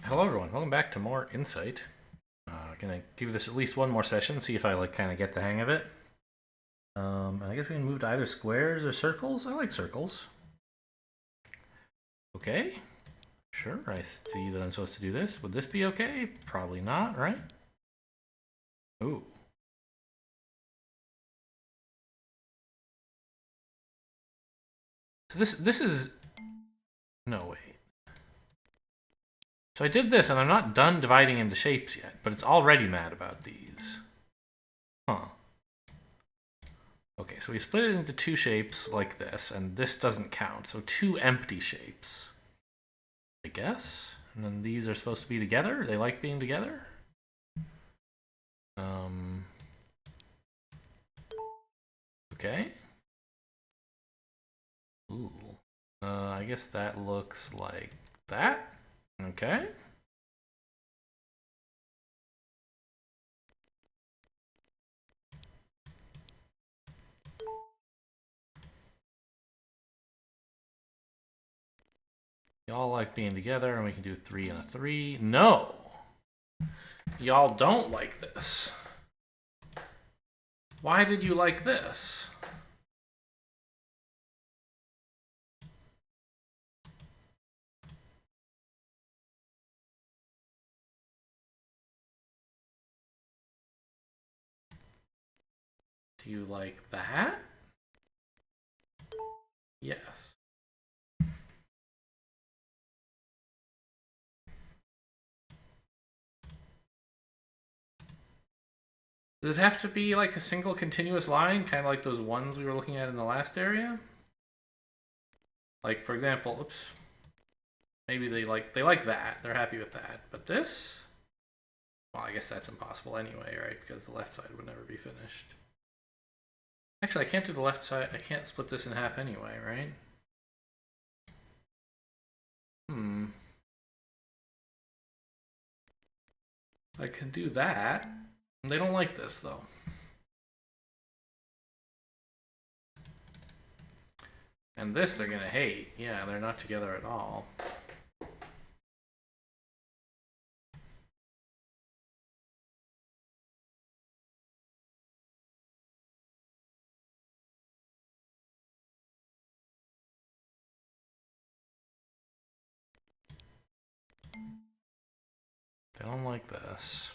Hello everyone, welcome back to more Insight. Gonna give this at least one more session, see if I kind of get the hang of it. And I guess we can move to either squares or circles. I like circles. Okay, sure, I see that I'm supposed to do this. Would this be okay? Probably not, right? Ooh. So this is... No, wait. So I did this, and I'm not done dividing into shapes yet, but it's already mad about these. Huh. Okay, so we split it into two shapes like this, and this doesn't count. So two empty shapes, I guess. And then these are supposed to be together? They like being together? Okay. Ooh. I guess that looks like that. Okay. Y'all like being together, and we can do 3 and a 3. No! Y'all don't like this. Why did you like this? Do you like that? Yes. Does it have to be like a single continuous line, kind of like those ones we were looking at in the last area? Like, for example, oops. Maybe they like that. They're happy with that. But this? Well, I guess that's impossible anyway, right? Because the left side would never be finished. Actually, I can't do the left side. I can't split this in half anyway, right? I can do that. They don't like this, though. And this they're gonna hate. Yeah, they're not together at all. They don't like this.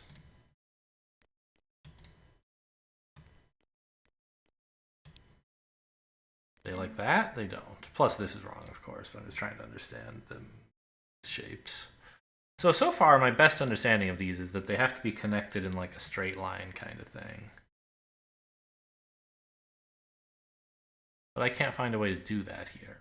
They like that? They don't. Plus, this is wrong, of course, but I'm just trying to understand the shapes. So far, my best understanding of these is that they have to be connected in like a straight line kind of thing. But I can't find a way to do that here.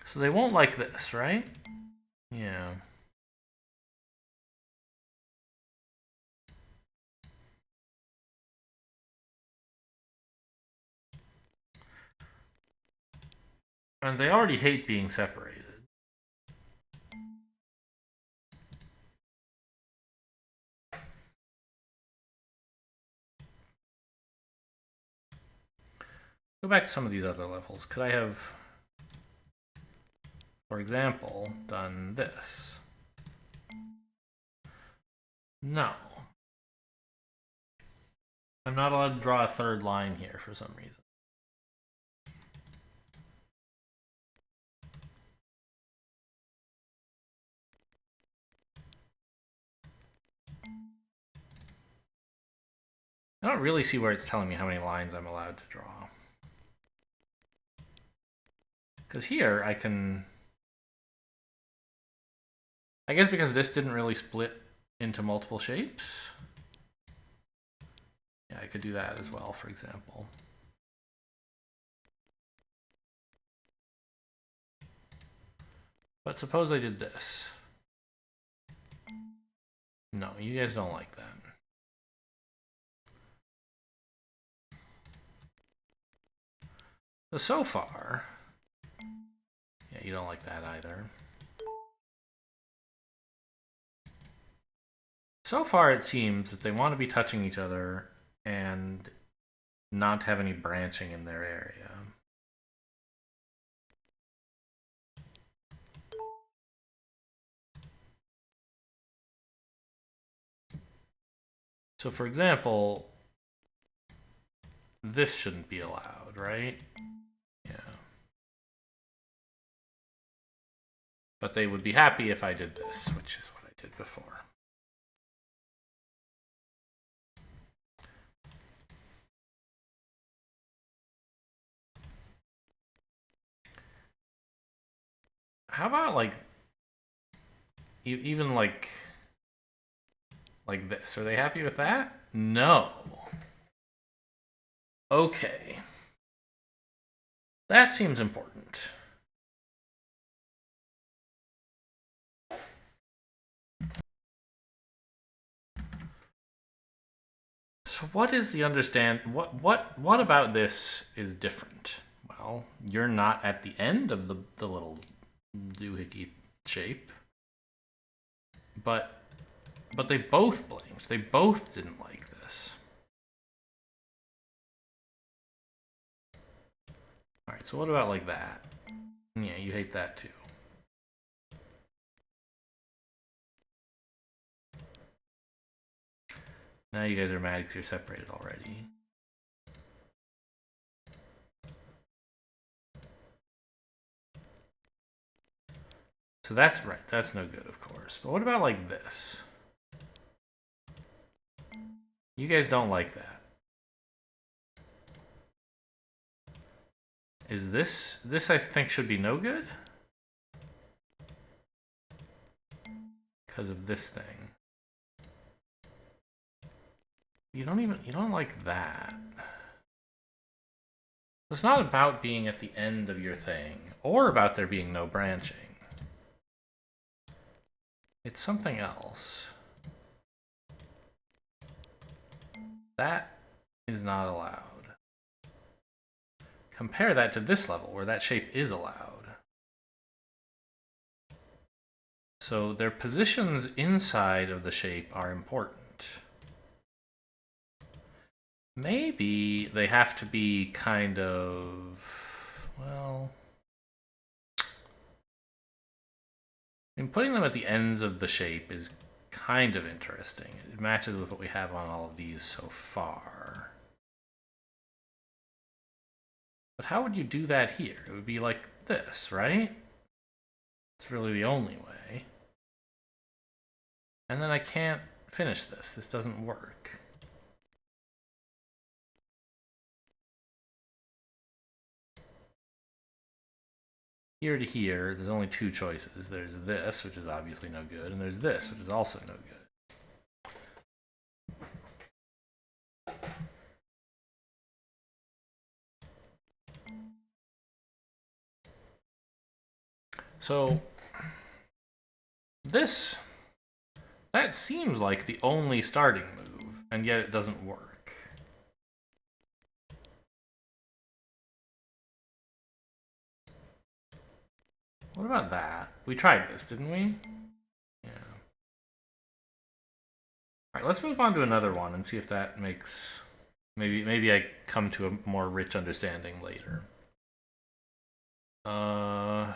So they won't like this, right? Yeah. And they already hate being separated. Go back to some of these other levels. Could I have, for example, done this? No. I'm not allowed to draw a third line here for some reason. I don't really see where it's telling me how many lines I'm allowed to draw. Because here I can... I guess because this didn't really split into multiple shapes. Yeah, I could do that as well, for example. But suppose I did this. No, you guys don't like that. So far, yeah, you don't like that either. So far, it seems that they want to be touching each other and not have any branching in their area. So for example, this shouldn't be allowed, right? Yeah. But they would be happy if I did this, which is what I did before. How about like even like this? Are they happy with that? No. Okay. That seems important. So what is the what about this is different? Well, you're not at the end of the little doohickey shape. But they both blinked. They both didn't like this. Alright, so what about like that? Yeah, you hate that too. Now you guys are mad because you're separated already. So that's right. That's no good, of course. But what about like this? You guys don't like that. Is this I think should be no good? Because of this thing. You don't like that. It's not about being at the end of your thing, or about there being no branching. It's something else. That is not allowed. Compare that to this level, where that shape is allowed. So their positions inside of the shape are important. Maybe they have to be kind of, well, putting them at the ends of the shape is kind of interesting. It matches with what we have on all of these so far. But how would you do that here? It would be like this, right? It's really the only way. And then I can't finish this. This doesn't work. Here to here, there's only two choices. There's this, which is obviously no good, and there's this, which is also no good. So, that seems like the only starting move, and yet it doesn't work. What about that? We tried this, didn't we? Yeah. Alright, let's move on to another one and see if that makes... Maybe I come to a more rich understanding later. So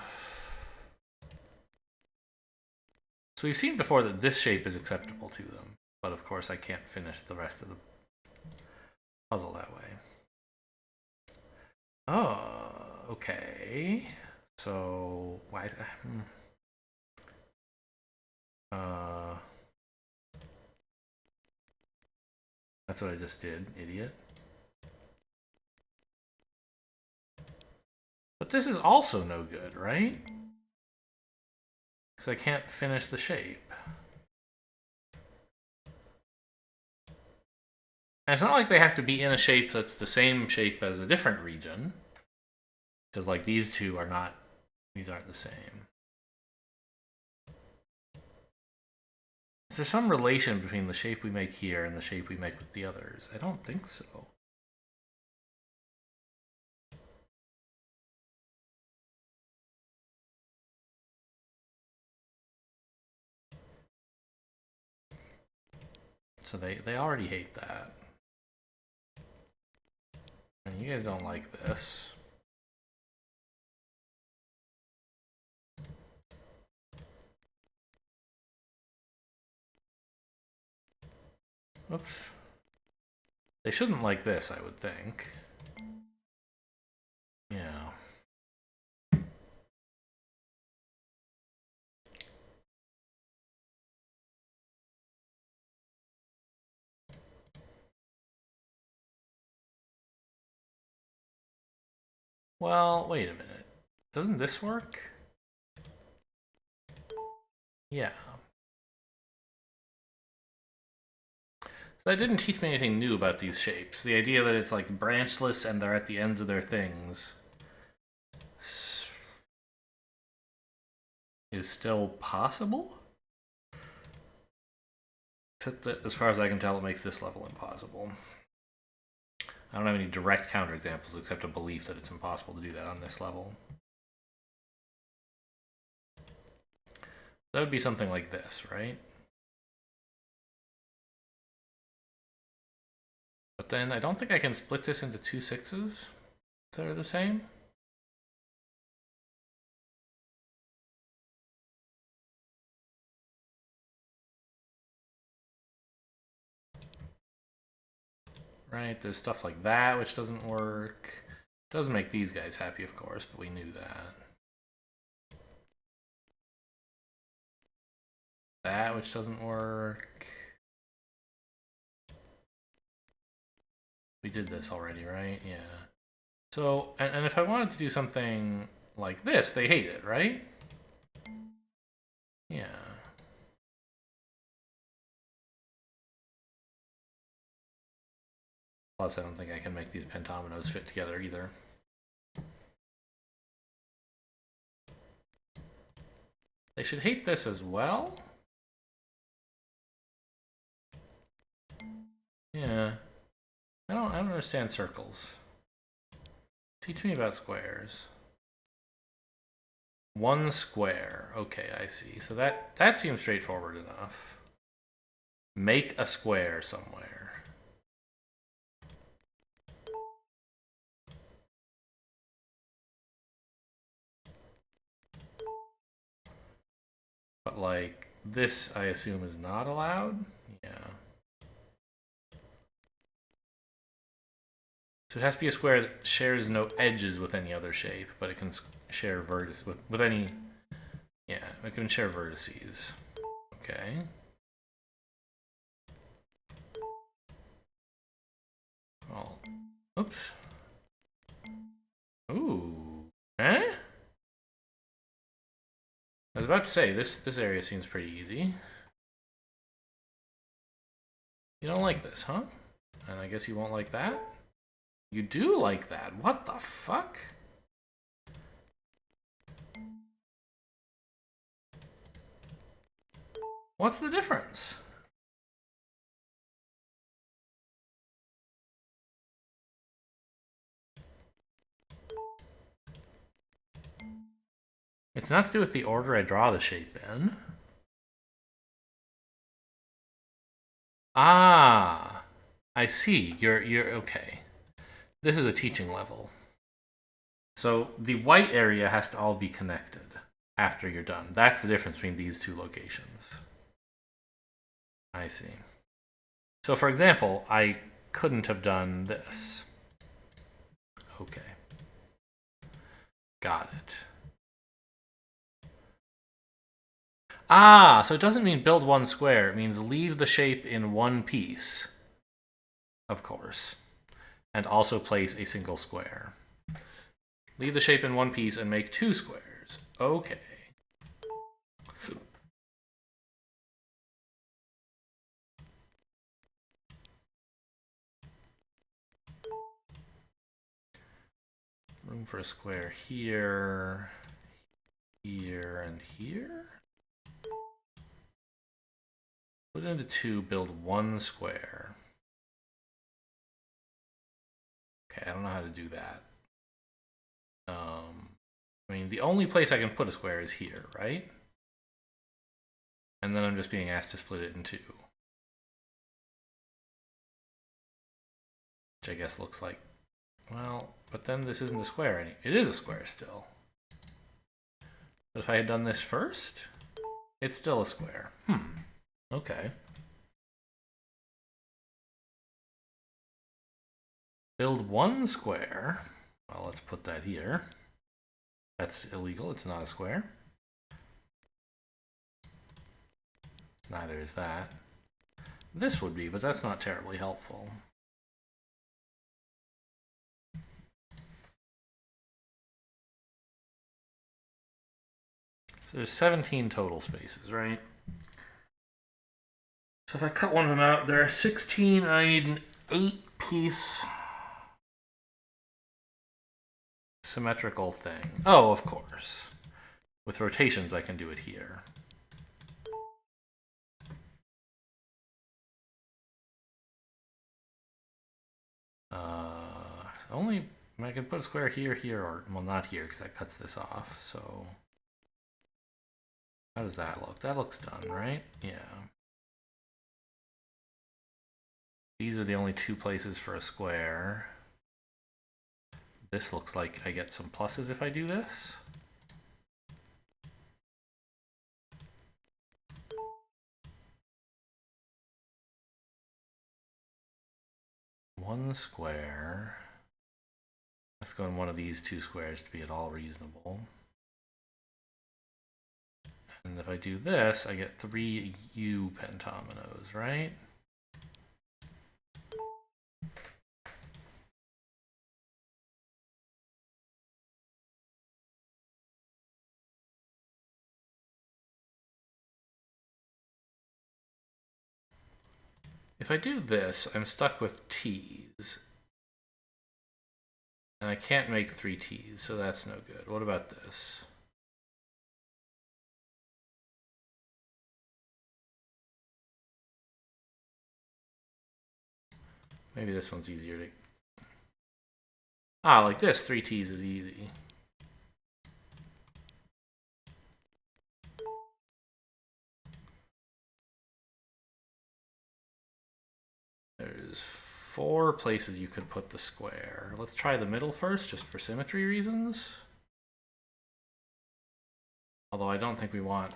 we've seen before that this shape is acceptable to them, but of course I can't finish the rest of the puzzle that way. Oh, okay. So, why? That's what I just did, idiot. But this is also no good, right? Because I can't finish the shape. And it's not like they have to be in a shape that's the same shape as a different region. Because, like, these two are not... These aren't the same. Is there some relation between the shape we make here and the shape we make with the others? I don't think so. So they already hate that. And you guys don't like this. Oops. They shouldn't like this, I would think. Yeah. Well, wait a minute. Doesn't this work? Yeah. That didn't teach me anything new about these shapes. The idea that it's like branchless and they're at the ends of their things is still possible? Except that, as far as I can tell, it makes this level impossible. I don't have any direct counterexamples except a belief that it's impossible to do that on this level. That would be something like this, right? But then I don't think I can split this into two sixes that are the same. Right, there's stuff like that which doesn't work. Doesn't make these guys happy, of course, but we knew that. That which doesn't work. We did this already, right? Yeah. So, and if I wanted to do something like this, they hate it, right? Yeah. Plus, I don't think I can make these pentominoes fit together either. They should hate this as well? Yeah. I don't understand circles. Teach me about squares. One square. Okay, I see. So that seems straightforward enough. Make a square somewhere. But like this, I assume, is not allowed? Yeah. So it has to be a square that shares no edges with any other shape, but it can share vertices with any. Yeah, it can share vertices. Okay. Oh, oops. Ooh. Eh? I was about to say this area seems pretty easy. You don't like this, huh? And I guess you won't like that? You do like that. What the fuck? What's the difference? It's not to do with the order I draw the shape in. Ah, I see. You're okay. This is a teaching level. So the white area has to all be connected after you're done. That's the difference between these two locations. I see. So for example, I couldn't have done this. Okay. Got it. Ah, so it doesn't mean build one square. It means leave the shape in one piece, of course, and also place a single square. Leave the shape in one piece and make two squares. Okay. Room for a square here, here, and here. Put it into two, build one square. Okay, I don't know how to do that. I mean, the only place I can put a square is here, right? And then I'm just being asked to split it in two. which I guess looks like, well, but then this isn't a square any. It is a square still. But if I had done this first, it's still a square. Okay. Build one square. Well, let's put that here. That's illegal. It's not a square. Neither is that. This would be, but that's not terribly helpful. So there's 17 total spaces, right? So if I cut one of them out, there are 16. I need an 8-piece symmetrical thing. Oh, of course. With rotations, I can do it here. Only I can put a square here, here, or well, not here because that cuts this off. So how does that look? That looks done, right? Yeah. These are the only two places for a square. This looks like I get some pluses if I do this. One square. Let's go in one of these two squares to be at all reasonable. And if I do this, I get 3 U pentominoes, right? If I do this, I'm stuck with T's. And I can't make 3 T's, so that's no good. What about this? Maybe this one's easier to... like this, 3 T's is easy. There's 4 places you could put the square. Let's try the middle first, just for symmetry reasons. Although I don't think we want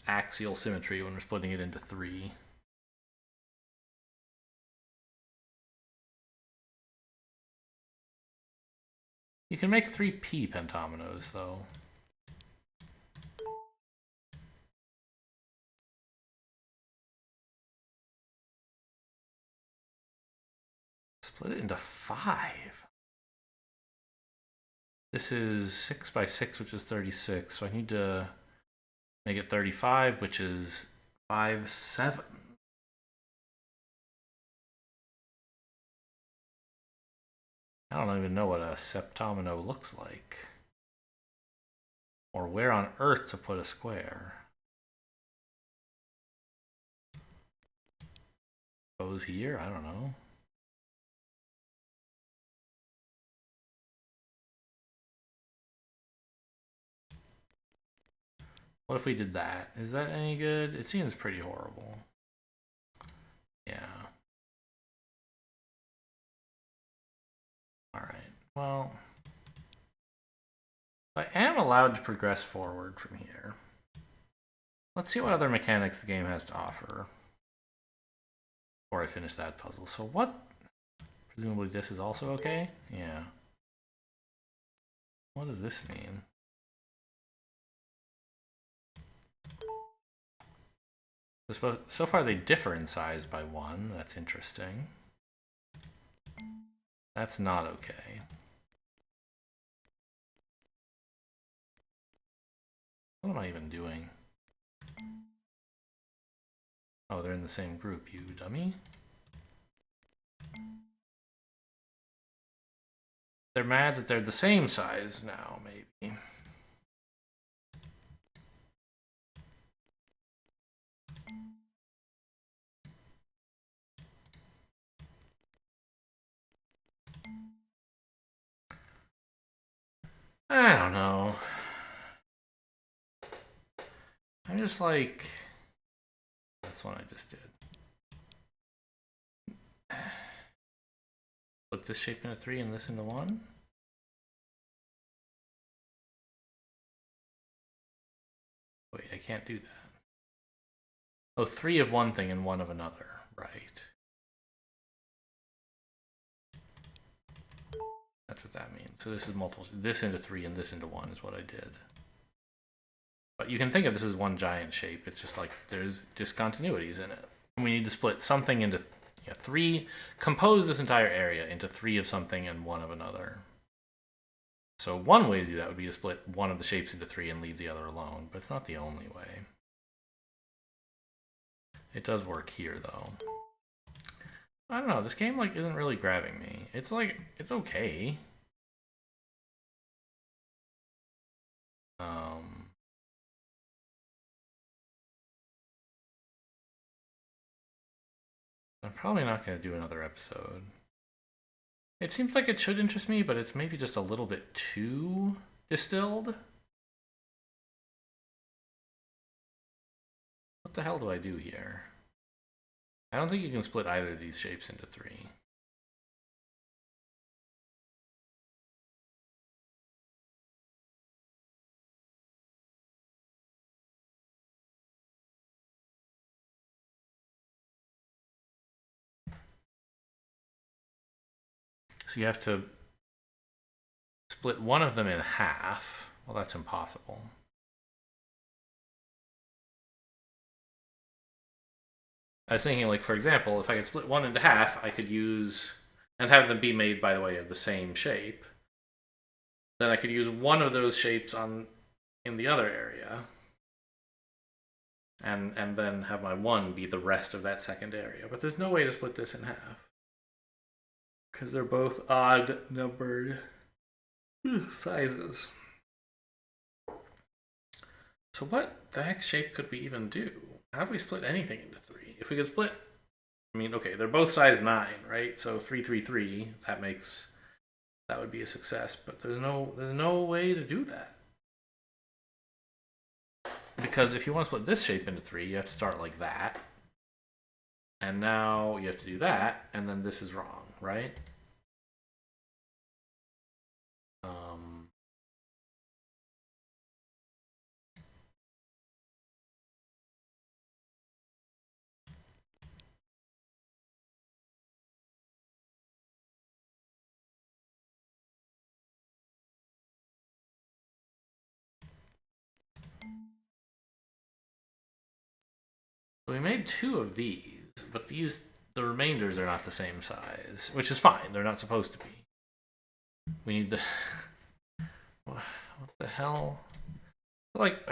axial symmetry when we're splitting it into 3. You can make 3p pentominoes, though. Split it into 5. This is 6 by 6, which is 36. So I need to make it 35, which is 5, 7. I don't even know what a septomino looks like. Or where on earth to put a square. Goes here? I don't know. What if we did that? Is that any good? It seems pretty horrible. Yeah. Alright, well... I am allowed to progress forward from here. Let's see what other mechanics the game has to offer before I finish that puzzle. So what? Presumably this is also okay? Yeah. What does this mean? So far they differ in size by 1. That's interesting. That's not okay. What am I even doing? Oh, they're in the same group, you dummy. They're mad that they're the same size now, maybe. I don't know. I'm just like... That's what I just did. Split this shape into 3 and this into 1? Wait, I can't do that. Oh, 3 of one thing and 1 of another. Right. That's what that means. So this is multiple. This into 3 and this into 1 is what I did. But you can think of this as one giant shape. It's just like there's discontinuities in it. We need to split something into 3, compose this entire area into 3 of something and 1 of another. So one way to do that would be to split one of the shapes into 3 and leave the other alone, but it's not the only way. It does work here, though. I don't know, this game like isn't really grabbing me. It's like, it's okay. I'm probably not going to do another episode. It seems like it should interest me, but it's maybe just a little bit too distilled. What the hell do I do here? I don't think you can split either of these shapes into 3. So you have to split one of them in half. Well, that's impossible. I was thinking, like, for example, if I could split one into half, I could use, and have them be made, by the way, of the same shape. Then I could use one of those shapes in the other area. And then have my 1 be the rest of that second area. But there's no way to split this in half. Because they're both odd numbered sizes. So what the heck shape could we even do? How do we split anything into 3? If we could split, I mean, okay, they're both size 9, right? So 3, 3, 3, that would be a success. But there's no way to do that. Because if you want to split this shape into 3, you have to start like that. And now you have to do that, and then this is wrong, right? So we made 2 of these, but the remainders are not the same size, which is fine. They're not supposed to be. We need the... What the hell? Like,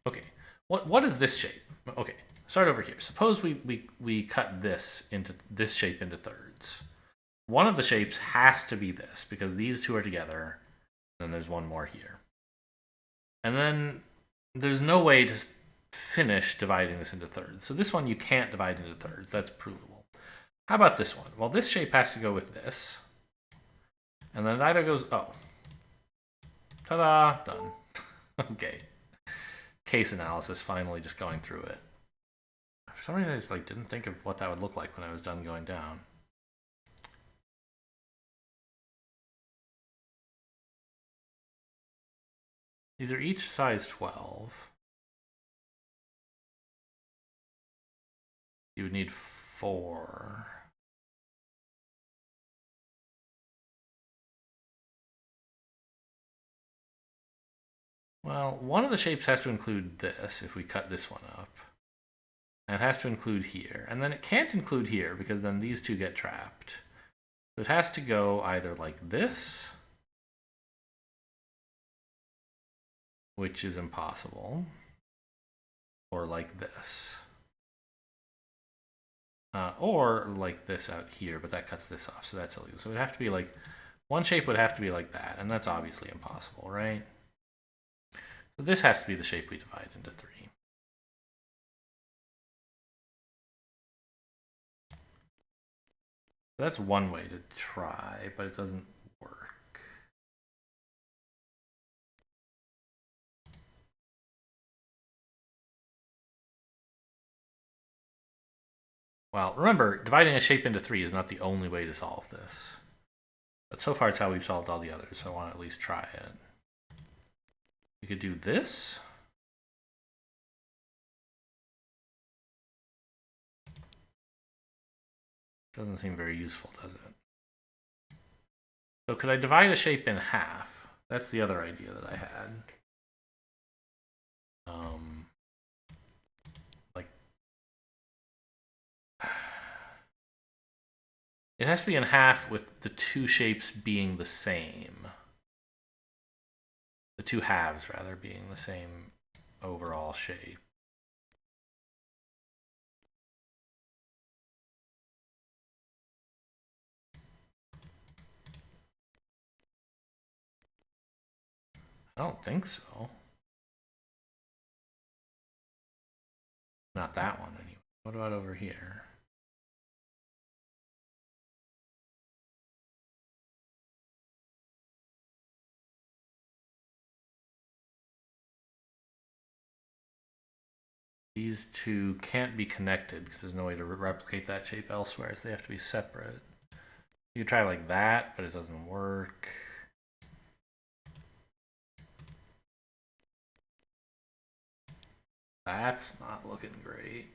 okay, what is this shape? Okay, start over here. Suppose we cut this shape into thirds. One of the shapes has to be this, because these two are together, and there's one more here. And then there's no way to finish dividing this into thirds. So this one you can't divide into thirds. That's provable. How about this one? Well, this shape has to go with this. And then it either goes, oh. Ta-da, done. Okay. Case analysis, finally just going through it. For some reason I just didn't think of what that would look like when I was done going down. These are each size 12. You would need 4. Well, one of the shapes has to include this if we cut this one up. And it has to include here. And then it can't include here because then these two get trapped. So it has to go either like this, which is impossible, or like this. Or like this out here, but that cuts this off, so that's illegal. So it would have to be like, one shape would have to be like that, and that's obviously impossible, right? So this has to be the shape we divide into 3. That's one way to try, but it doesn't work. Well, remember, dividing a shape into 3 is not the only way to solve this. But so far it's how we've solved all the others, so I want to at least try it. We could do this. Doesn't seem very useful, does it? So could I divide a shape in half? That's the other idea that I had. Like, it has to be in half with the two shapes being the same. The two halves, rather, being the same overall shape. I don't think so. Not that one, anyway. What about over here? These two can't be connected because there's no way to replicate that shape elsewhere, so they have to be separate. You could try like that, but it doesn't work. That's not looking great.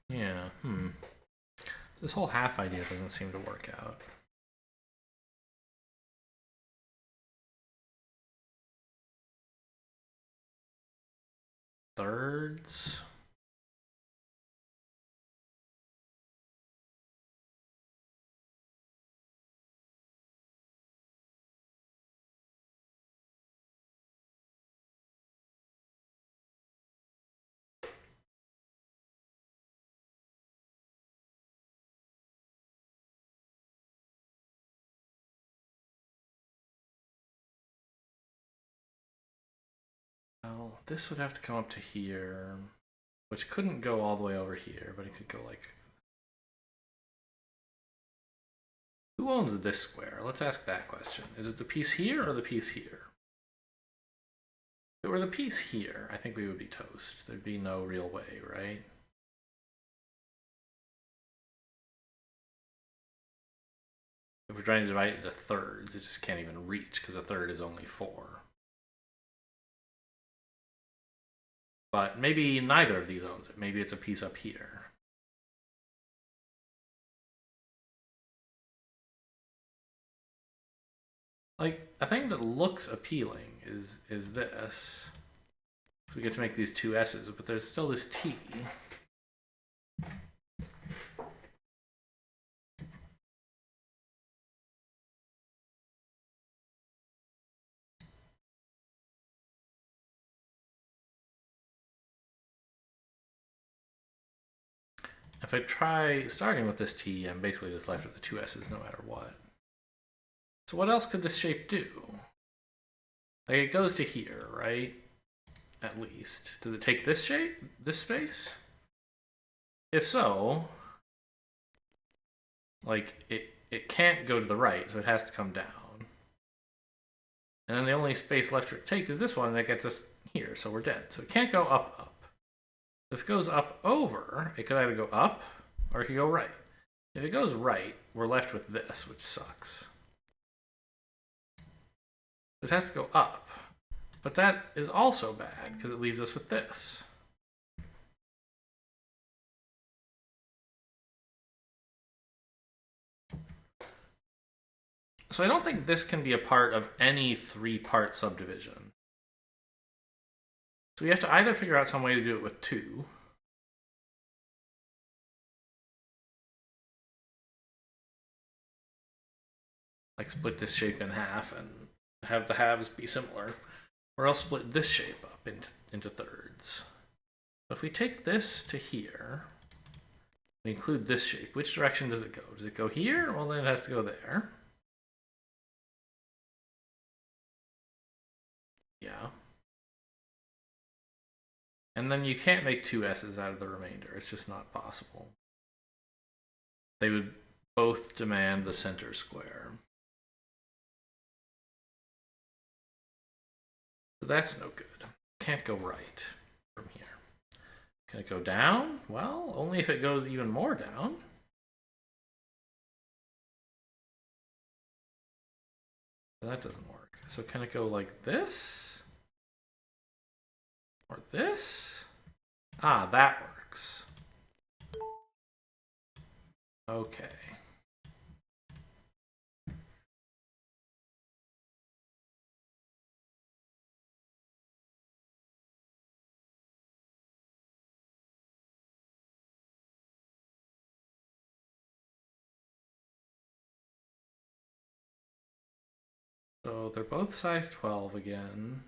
Yeah, This whole half idea doesn't seem to work out. Thirds. Well, this would have to come up to here, which couldn't go all the way over here, but it could go like... Who owns this square? Let's ask that question. Is it the piece here or the piece here? If it were the piece here, I think we would be toast. There'd be no real way, right? If we're trying to divide it into thirds, it just can't even reach because a third is only 4. But maybe neither of these owns it. Maybe it's a piece up here. Like, a thing that looks appealing is this. So we get to make these two S's, but there's still this T. If I try starting with this T, I'm basically just left with the two S's no matter what. So what else could this shape do? Like, it goes to here, right? At least. Does it take this shape? This space? If so, like, it can't go to the right, so it has to come down. And then the only space left for it to take is this one, and that gets us here, so we're dead. So it can't go up. If it goes up over, it could either go up, or it could go right. If it goes right, we're left with this, which sucks. It has to go up. But that is also bad, because it leaves us with this. So I don't think this can be a part of any 3-part subdivision. So we have to either figure out some way to do it with 2. Like split this shape in half and have the halves be similar. Or else split this shape up into thirds. But if we take this to here, we include this shape. Which direction does it go? Does it go here? Well, then it has to go there. Yeah. And then you can't make 2 S's out of the remainder. It's just not possible. They would both demand the center square. So that's no good. Can't go right from here. Can it go down? Well, only if it goes even more down. That doesn't work. So can it go like this? Or this? Ah, that works. Okay. So they're both size 12 again.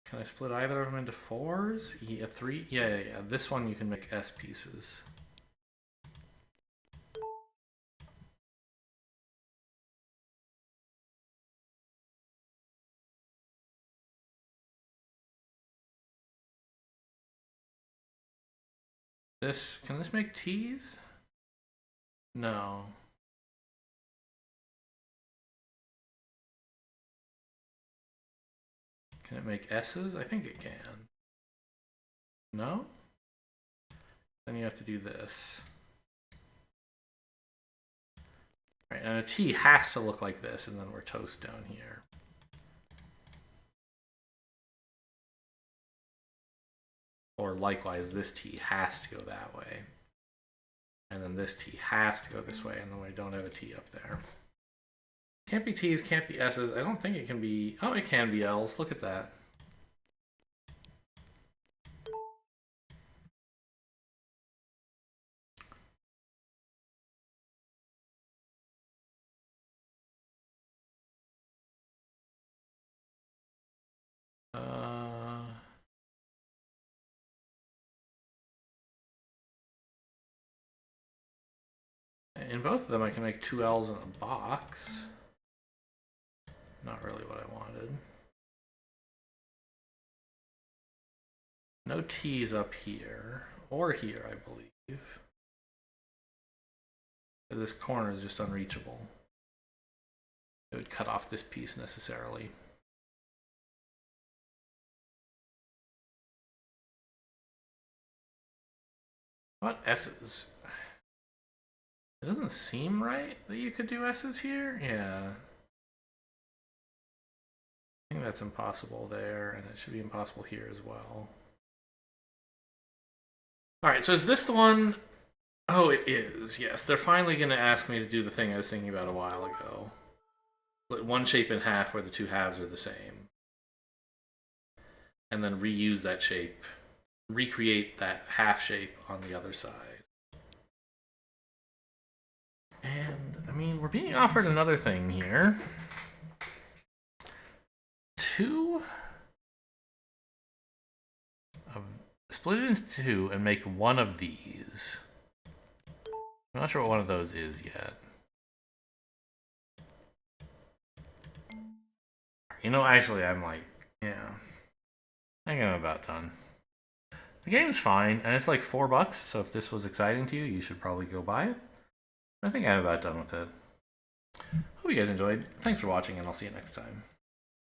Can I split either of them into 4s? Yeah, 3? Yeah. This one you can make S pieces. Can this make T's? No. Can it make S's? I think it can. No? Then you have to do this. Right, and a T has to look like this, and then we're toast down here. Or likewise, this T has to go that way. And then this T has to go this way, and then we don't have a T up there. Can't be T's, can't be S's. I don't think it can be... Oh, it can be L's. Look at that. In both of them, I can make 2 L's in a box. Not really what I wanted. No T's up here, or here, I believe. This corner is just unreachable. It would cut off this piece necessarily. What S's? It doesn't seem right that you could do S's here. Yeah. I think that's impossible there, and it should be impossible here as well. Alright, so is this the one? Oh, it is. Yes, they're finally going to ask me to do the thing I was thinking about a while ago. Split one shape in half where the two halves are the same. And then reuse that shape. Recreate that half shape on the other side. And, I mean, we're being offered another thing here. Split it into 2 and make one of these. I'm not sure what one of those is yet. You know, actually, I'm like, yeah. I think I'm about done. The game's fine, and it's like $4, so if this was exciting to you, you should probably go buy it. I think I'm about done with it. Hope you guys enjoyed. Thanks for watching, and I'll see you next time.